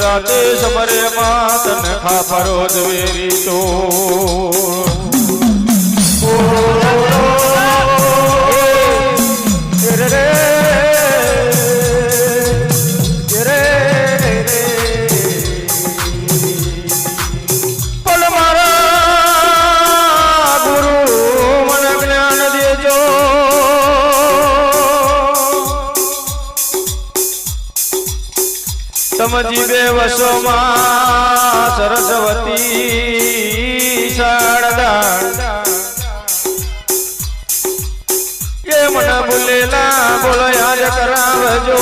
રાતે સમરે માત ને ખાપરો વેરી તો સમજી બે વસોમાં સરસ્વતી શારદા એ મને ભૂલેલા બોલો યાદ કરાવજો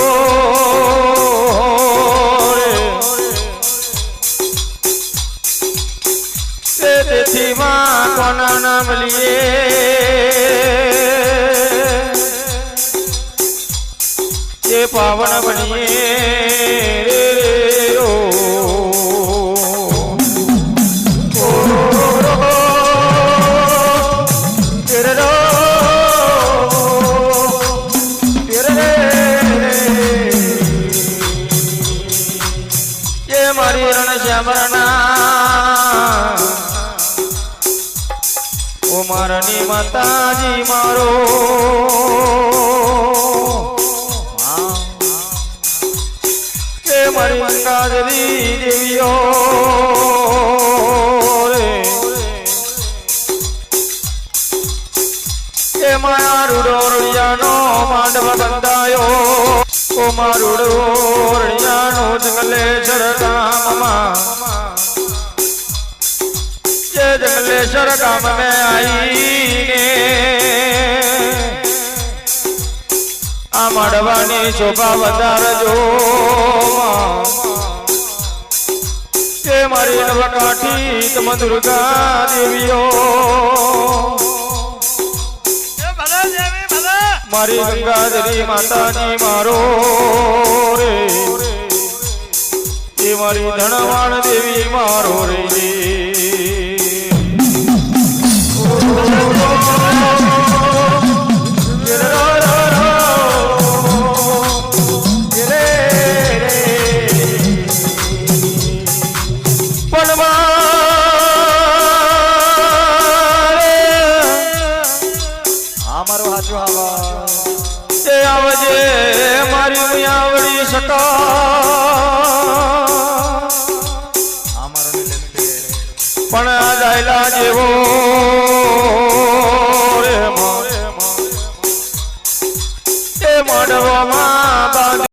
તેથી માં કોના નામ લીએ એ પાવન બનીએ મારની માતાજી મારો કે મારી કાજરી દેવીઓ કે મારા રૂડોરિયાનો માંડવ બંધાયો ઓ મારું રૂડોરિયાનો જંગલેશ્વર ગામમાં जंगलेश्वर गांव में आई आ मड़वानी शोभा वधारजो के मारी नवकाठी तम दुर्गा देवीओ मारी गंगाधरी माताजी मारो रे ये मारी धनवाण देवी मारो रे मारी आवजे मारी आवड़ी सका